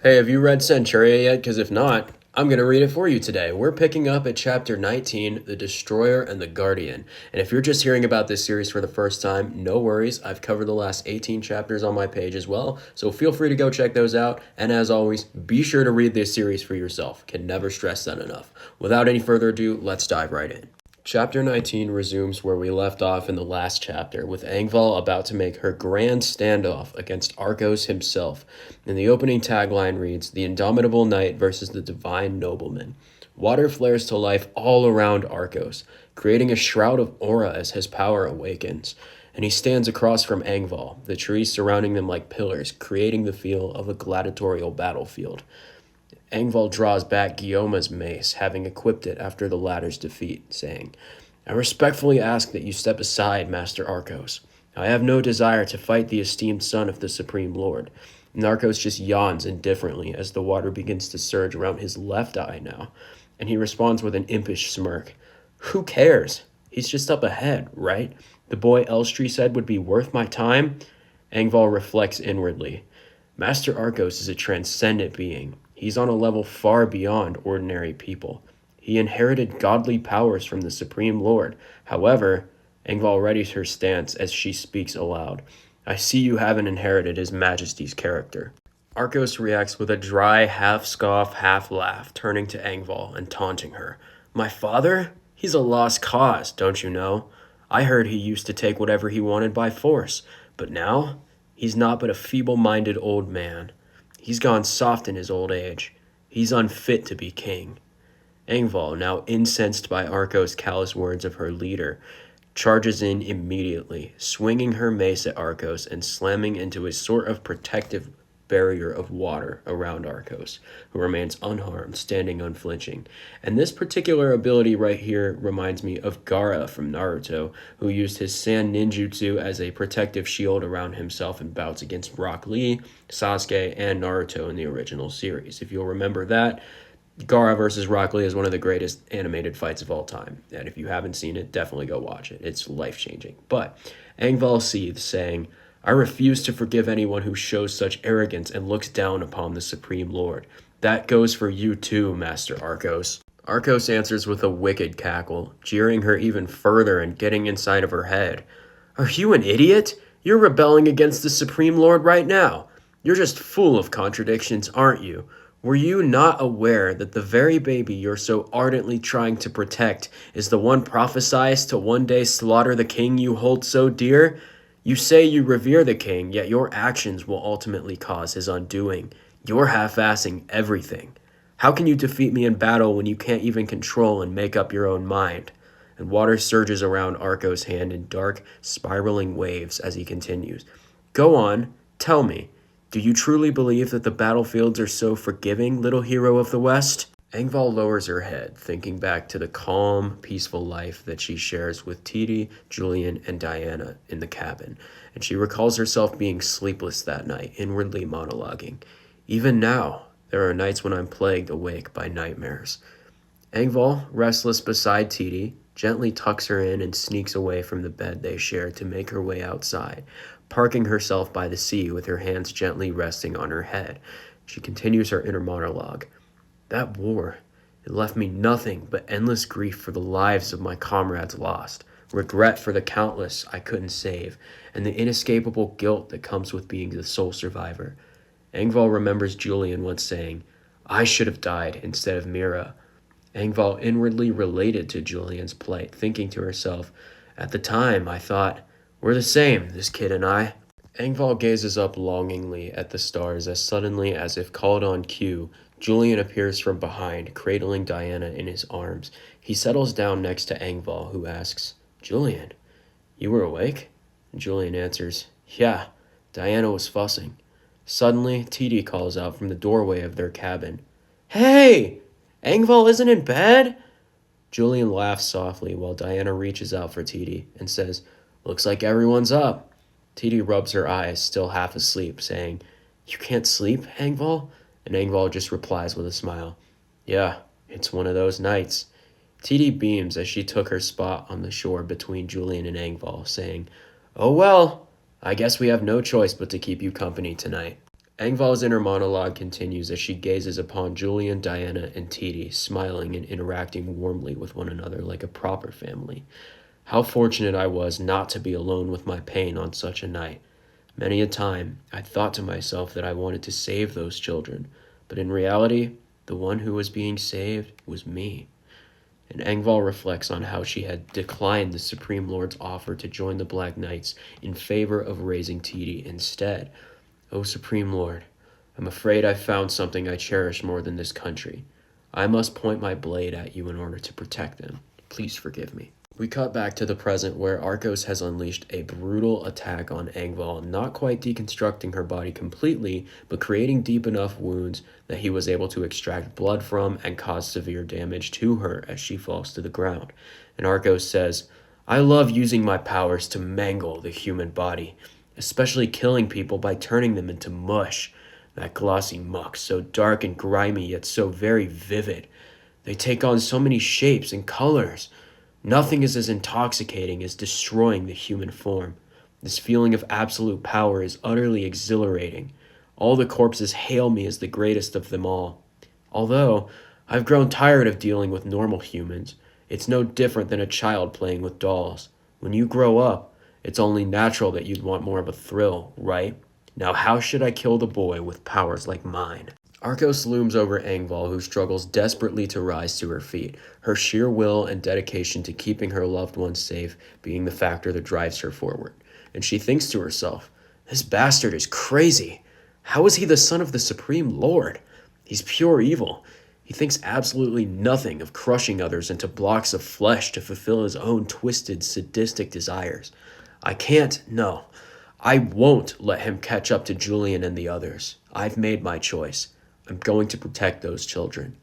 Hey, have you read Centuria yet? Because if not, I'm going to read it for you today. We're picking up at chapter 19, The Destroyer and the Guardian. And if you're just hearing about this series for the first time, no worries. I've covered the last 18 chapters on my page as well, so feel free to go check those out. And as always, be sure to read this series for yourself. Can never stress that enough. Without any further ado, let's dive right in. Chapter 19 resumes where we left off in the last chapter, with Angval about to make her grand standoff against Arkos himself. And the opening tagline reads, "The Indomitable Knight versus the Divine Nobleman." Water flares to life all around Arkos, creating a shroud of aura as his power awakens. And he stands across from Angval, the trees surrounding them like pillars, creating the feel of a gladiatorial battlefield. Angval draws back Guillaume's mace, having equipped it after the latter's defeat, saying, "I respectfully ask that you step aside, Master Arkos. I have no desire to fight the esteemed son of the Supreme Lord." And Arkos just yawns indifferently as the water begins to surge around his left eye now, and he responds with an impish smirk. "Who cares? He's just up ahead, right? The boy Elstree said would be worth my time?" Angval reflects inwardly. Master Arkos is a transcendent being. He's on a level far beyond ordinary people. He inherited godly powers from the Supreme Lord. However, Angval readies her stance as she speaks aloud. "I see you haven't inherited His Majesty's character." Arkos reacts with a dry half-scoff, half-laugh, turning to Angval and taunting her. "My father? He's a lost cause, don't you know? I heard he used to take whatever he wanted by force, but now he's not but a feeble-minded old man. He's gone soft in his old age. He's unfit to be king." Angval, now incensed by Arkos' callous words of her leader, charges in immediately, swinging her mace at Arkos and slamming into a sort of protective barrier of water around Arkos, who remains unharmed, standing unflinching. And this particular ability right here reminds me of Gaara from Naruto, who used his sand ninjutsu as a protective shield around himself in bouts against Rock Lee, Sasuke, and Naruto in the original series. If you'll remember that, Gaara versus Rock Lee is one of the greatest animated fights of all time. And if you haven't seen it, definitely go watch it. It's life-changing. But Angval seethes, saying, "I refuse to forgive anyone who shows such arrogance and looks down upon the Supreme Lord. That goes for you too, Master Arkos." Arkos answers with a wicked cackle, jeering her even further and getting inside of her head. "Are you an idiot? You're rebelling against the Supreme Lord right now. You're just full of contradictions, aren't you? Were you not aware that the very baby you're so ardently trying to protect is the one prophesied to one day slaughter the king you hold so dear? You say you revere the king, yet your actions will ultimately cause his undoing. You're half-assing everything. How can you defeat me in battle when you can't even control and make up your own mind?" And water surges around Arkos' hand in dark, spiraling waves as he continues. "Go on, tell me. Do you truly believe that the battlefields are so forgiving, little hero of the West?" Angval lowers her head, thinking back to the calm, peaceful life that she shares with Titi, Julian, and Diana in the cabin, and she recalls herself being sleepless that night, inwardly monologuing. "Even now, there are nights when I'm plagued awake by nightmares." Angval, restless beside Titi, gently tucks her in and sneaks away from the bed they share to make her way outside, parking herself by the sea with her hands gently resting on her head. She continues her inner monologue. "That war, it left me nothing but endless grief for the lives of my comrades lost, regret for the countless I couldn't save, and the inescapable guilt that comes with being the sole survivor." Angval remembers Julian once saying, "I should have died instead of Mira." Angval inwardly related to Julian's plight, thinking to herself, "At the time, I thought, we're the same, this kid and I." Angval gazes up longingly at the stars as suddenly, as if called on cue, Julian appears from behind, cradling Diana in his arms. He settles down next to Angval, who asks, "Julian, you were awake?" Julian answers, "Yeah, Diana was fussing." Suddenly, Titi calls out from the doorway of their cabin, "Hey! Angval isn't in bed?" Julian laughs softly while Diana reaches out for Titi and says, "Looks like everyone's up." Titi rubs her eyes, still half asleep, saying, "You can't sleep, Angval?" And Angval just replies with a smile, "Yeah, it's one of those nights." Titi beams as she took her spot on the shore between Julian and Angval, saying, "Oh well, I guess we have no choice but to keep you company tonight." Angval's inner monologue continues as she gazes upon Julian, Diana, and Titi, smiling and interacting warmly with one another like a proper family. How fortunate I was not to be alone with my pain on such a night. Many a time I thought to myself that I wanted to save those children, but in reality, the one who was being saved was me. And Angval reflects on how she had declined the Supreme Lord's offer to join the Black Knights in favor of raising Titi instead. O Supreme Lord, I'm afraid I've found something I cherish more than this country. I must point my blade at you in order to protect them. Please forgive me. We cut back to the present where Arkos has unleashed a brutal attack on Angval, not quite deconstructing her body completely, but creating deep enough wounds that he was able to extract blood from and cause severe damage to her as she falls to the ground. And Arkos says, I love using my powers to mangle the human body, especially killing people by turning them into mush. That glossy muck, so dark and grimy yet so very vivid. They take on so many shapes and colors. Nothing is as intoxicating as destroying the human form. This feeling of absolute power is utterly exhilarating. All the corpses hail me as the greatest of them all. Although I've grown tired of dealing with normal humans, it's no different than a child playing with dolls. When you grow up, it's only natural that you'd want more of a thrill, right? Now how should I kill the boy with powers like mine? Arkos looms over Angval, who struggles desperately to rise to her feet, her sheer will and dedication to keeping her loved ones safe being the factor that drives her forward. And she thinks to herself, this bastard is crazy. How is he the son of the Supreme Lord? He's pure evil. He thinks absolutely nothing of crushing others into blocks of flesh to fulfill his own twisted, sadistic desires. I won't let him catch up to Julian and the others. I've made my choice. I'm going to protect those children.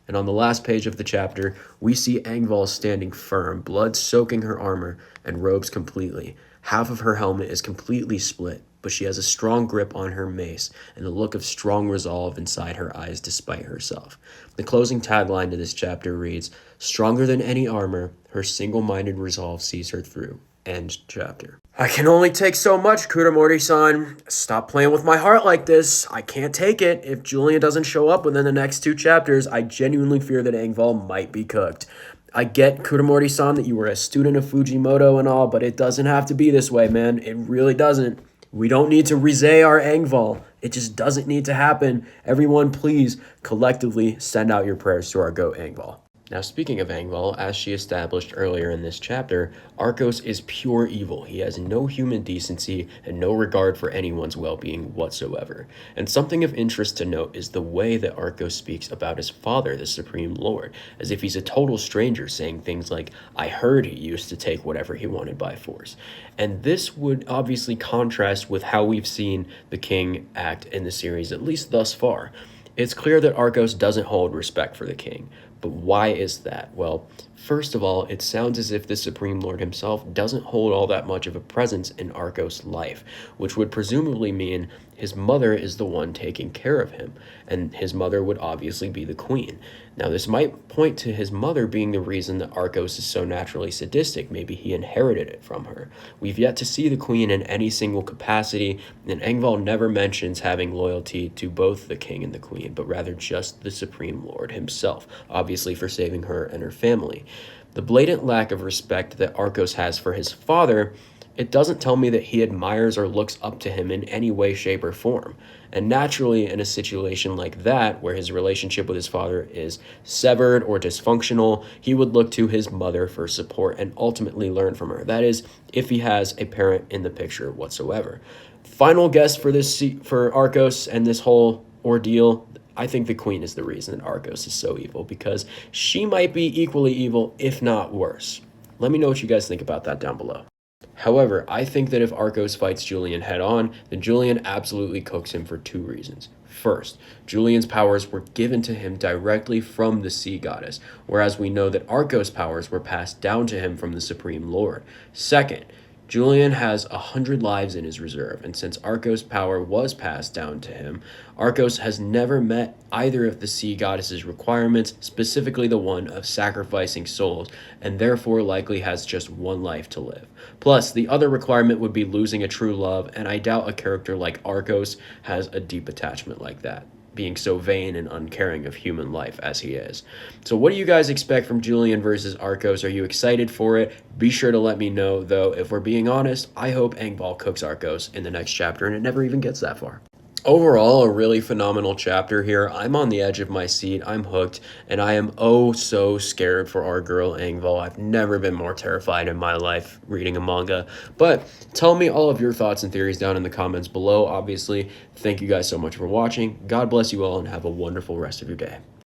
And on the last page of the chapter, we see Angval standing firm, blood soaking her armor and robes completely. Half of her helmet is completely split, but she has a strong grip on her mace and a look of strong resolve inside her eyes despite herself. The closing tagline to this chapter reads, stronger than any armor, her single-minded resolve sees her through. End chapter. I can only take so much, Kuramori-san. Stop playing with my heart like this. I can't take it. If Julian doesn't show up within the next 2 chapters, I genuinely fear that Angval might be cooked. I get, Kuramori-san, that you were a student of Fujimoto and all, but it doesn't have to be this way, man. It really doesn't. We don't need to risé our Angval. It just doesn't need to happen. Everyone, please, collectively send out your prayers to our goat Angval. Now, speaking of Angval, as she established earlier in this chapter, Arkos is pure evil. He has no human decency and no regard for anyone's well-being whatsoever. And something of interest to note is the way that Arkos speaks about his father, the Supreme Lord, as if he's a total stranger, saying things like, I heard he used to take whatever he wanted by force. And this would obviously contrast with how we've seen the king act in the series, at least thus far. It's clear that Arkos doesn't hold respect for the king. But why is that? Well, first of all, it sounds as if the Supreme Lord himself doesn't hold all that much of a presence in Arkos' life, which would presumably mean his mother is the one taking care of him, and his mother would obviously be the queen. Now, this might point to his mother being the reason that Arkos is so naturally sadistic. Maybe he inherited it from her. We've yet to see the queen in any single capacity, and Angval never mentions having loyalty to both the king and the queen, but rather just the Supreme Lord himself, obviously for saving her and her family. The blatant lack of respect that Arkos has for his father, it doesn't tell me that he admires or looks up to him in any way, shape, or form. And naturally, in a situation like that, where his relationship with his father is severed or dysfunctional, he would look to his mother for support and ultimately learn from her. That is, if he has a parent in the picture whatsoever. Final guess for Arkos and this whole ordeal, I think the queen is the reason that Arkos is so evil, because she might be equally evil, if not worse. Let me know what you guys think about that down below. However, I think that if Arkos fights Julian head-on, then Julian absolutely cooks him for 2 reasons. First, Julian's powers were given to him directly from the sea goddess, whereas we know that Arkos' powers were passed down to him from the Supreme Lord. Second, Julian has 100 lives in his reserve, and since Arkos' power was passed down to him, Arkos has never met either of the sea goddess's requirements, specifically the one of sacrificing souls, and therefore likely has just one life to live. Plus, the other requirement would be losing a true love, and I doubt a character like Arkos has a deep attachment like that, being so vain and uncaring of human life as he is. So what do you guys expect from Julian versus Arkos? Are you excited for it? Be sure to let me know, though. If we're being honest, I hope Angbal cooks Arkos in the next chapter, and it never even gets that far. Overall, a really phenomenal chapter here. I'm on the edge of my seat. I'm hooked, and I am oh so scared for our girl Angval. I've never been more terrified in my life reading a manga. But tell me all of your thoughts and theories down in the comments below, obviously. Thank you guys so much for watching. God bless you all, and have a wonderful rest of your day.